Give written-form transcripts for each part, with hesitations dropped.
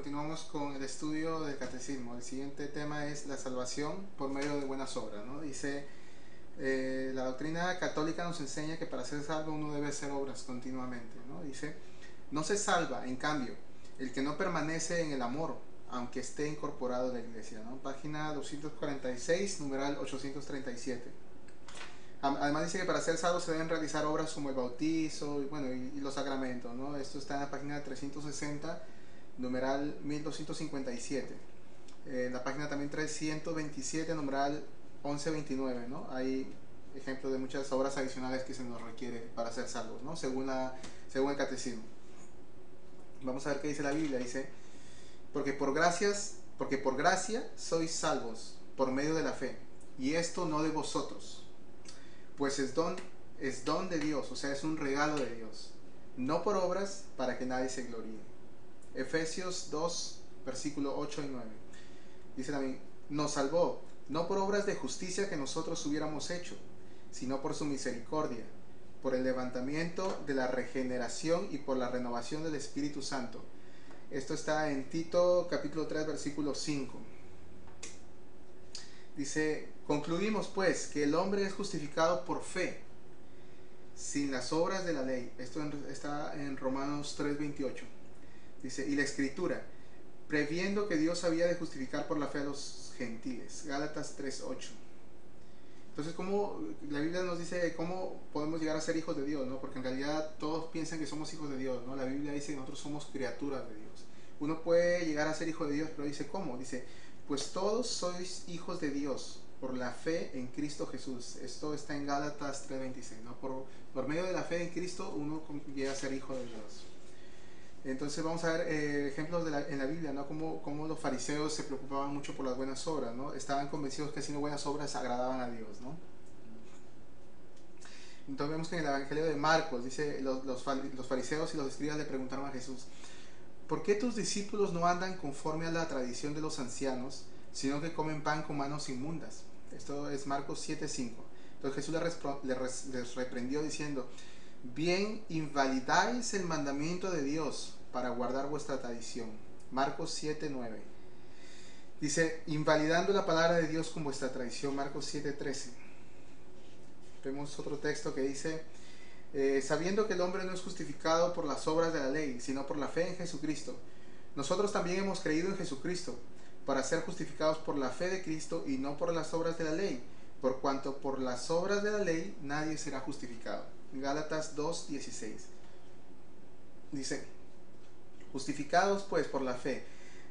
continuamos con el estudio del catecismo. El siguiente tema es la salvación por medio de buenas obras, ¿no? Dice, la doctrina católica nos enseña que para ser salvo uno debe hacer obras continuamente, ¿no? Dice, no se salva, en cambio, el que no permanece en el amor, aunque esté incorporado a la iglesia, ¿no? Página 246, numeral 837. Además dice que para ser salvo se deben realizar obras como el bautizo y los sacramentos, ¿no? Esto está en la página 360, numeral 1257. En la página también 327, numeral 1129, ¿no? Hay ejemplos de muchas obras adicionales que se nos requiere para ser salvos, ¿no? Según el catecismo. Vamos a ver qué dice la Biblia. Dice, porque por gracia sois salvos por medio de la fe, y esto no de vosotros, pues es don de Dios, o sea, es un regalo de Dios, no por obras para que nadie se gloríe. Efesios 2, versículo 8 y 9. Dice también, nos salvó, no por obras de justicia que nosotros hubiéramos hecho, sino por su misericordia, por el levantamiento de la regeneración y por la renovación del Espíritu Santo. Esto está en Tito capítulo 3, versículo 5. Dice, concluimos pues que el hombre es justificado por fe, sin las obras de la ley. Esto está en Romanos 3:28. Dice, y la Escritura, previendo que Dios había de justificar por la fe a los gentiles. Gálatas 3:8. Entonces, ¿cómo la Biblia nos dice cómo podemos llegar a ser hijos de Dios, ¿no? Porque en realidad todos piensan que somos hijos de Dios, ¿no? La Biblia dice que nosotros somos criaturas de Dios. Uno puede llegar a ser hijo de Dios, pero dice, ¿cómo? Dice, pues todos sois hijos de Dios por la fe en Cristo Jesús. Esto está en Gálatas 3:26, ¿no? Por medio de la fe en Cristo uno llega a ser hijo de Dios. Entonces vamos a ver ejemplos en la Biblia, ¿no? Cómo los fariseos se preocupaban mucho por las buenas obras, ¿no? Estaban convencidos que haciendo buenas obras agradaban a Dios, ¿no? Entonces vemos que en el Evangelio de Marcos dice, los fariseos y los escribas le preguntaron a Jesús, ¿por qué tus discípulos no andan conforme a la tradición de los ancianos, sino que comen pan con manos inmundas? Esto es Marcos 7:5. Entonces Jesús les reprendió diciendo, bien invalidáis el mandamiento de Dios para guardar vuestra tradición. Marcos 7:9. Dice, invalidando la palabra de Dios con vuestra tradición. Marcos 7:13. Vemos otro texto que dice, sabiendo que el hombre no es justificado por las obras de la ley, sino por la fe en Jesucristo. Nosotros también hemos creído en Jesucristo, para ser justificados por la fe de Cristo y no por las obras de la ley, por cuanto por las obras de la ley nadie será justificado. Gálatas 2:16. Dice, justificados pues por la fe,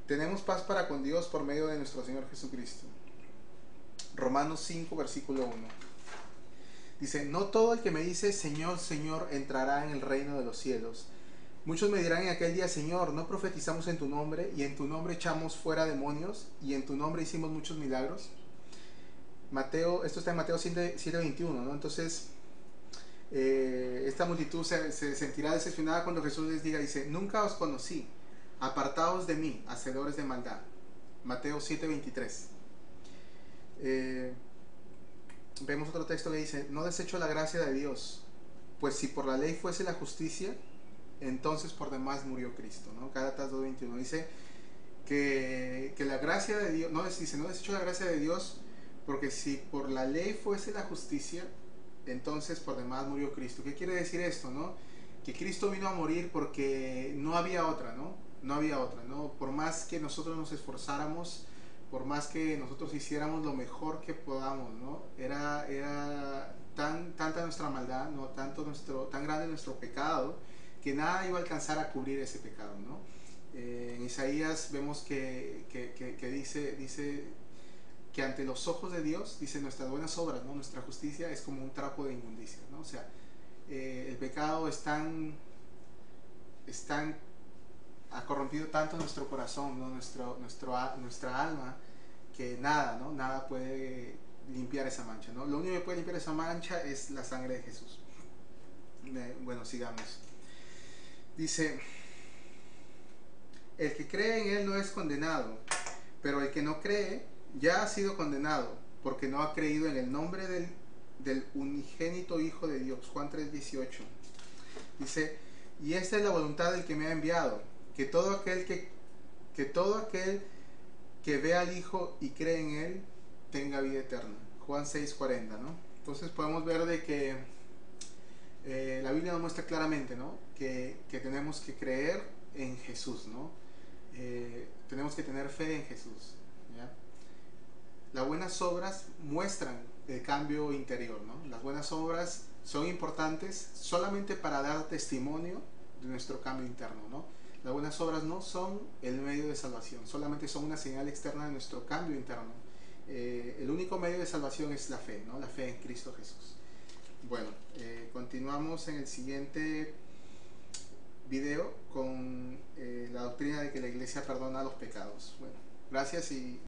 tenemos paz para con Dios por medio de nuestro Señor Jesucristo. Romanos 5, versículo 1. Dice, no todo el que me dice Señor, Señor entrará en el reino de los cielos. Muchos me dirán en aquel día, Señor, ¿no profetizamos en tu nombre, y en tu nombre echamos fuera demonios, y en tu nombre hicimos muchos milagros? Esto está en Mateo 7:21, ¿no? Entonces, esta multitud se sentirá decepcionada cuando Jesús les diga, dice, nunca os conocí, apartaos de mí, hacedores de maldad. Mateo 7:23. Vemos otro texto que dice, no desecho la gracia de Dios, pues si por la ley fuese la justicia, entonces por demás murió Cristo, ¿no? Gálatas 2:21 dice que la gracia de Dios, no desecho la gracia de Dios, porque si por la ley fuese la justicia, entonces por demás murió Cristo. ¿Qué quiere decir esto, no? Que Cristo vino a morir porque no había otra, ¿no? No había otra, ¿no? Por más que nosotros nos esforzáramos, por más que nosotros hiciéramos lo mejor que podamos, ¿no? Era tanta nuestra maldad, ¿no? Tan grande nuestro pecado, que nada iba a alcanzar a cubrir ese pecado, ¿no? En Isaías vemos que dice que ante los ojos de Dios, dice, nuestras buenas obras, ¿no? Nuestra justicia es como un trapo de inmundicia, ¿no? O sea, el pecado ha corrompido tanto nuestro corazón, ¿no? Nuestra alma, que nada, ¿no? Nada puede limpiar esa mancha, ¿no? Lo único que puede limpiar esa mancha es la sangre de Jesús. Bueno, sigamos. Dice, el que cree en Él no es condenado, pero el que no cree ya ha sido condenado, porque no ha creído en el nombre del unigénito Hijo de Dios. Juan 3:18. Dice, y esta es la voluntad del que me ha enviado, que todo aquel que que todo aquel que ve al Hijo y cree en Él tenga vida eterna. Juan 6:40, ¿no? Entonces podemos ver de que la Biblia nos muestra claramente, ¿no? Que tenemos que creer en Jesús, ¿no? Tenemos que tener fe en Jesús, ¿ya? Las buenas obras muestran el cambio interior, ¿no? Las buenas obras son importantes solamente para dar testimonio de nuestro cambio interno, ¿no? Las buenas obras no son el medio de salvación, solamente son una señal externa de nuestro cambio interno. El único medio de salvación es la fe, ¿no? La fe en Cristo Jesús. Bueno, continuamos en el siguiente video con la doctrina de que la iglesia perdona los pecados. Bueno, gracias y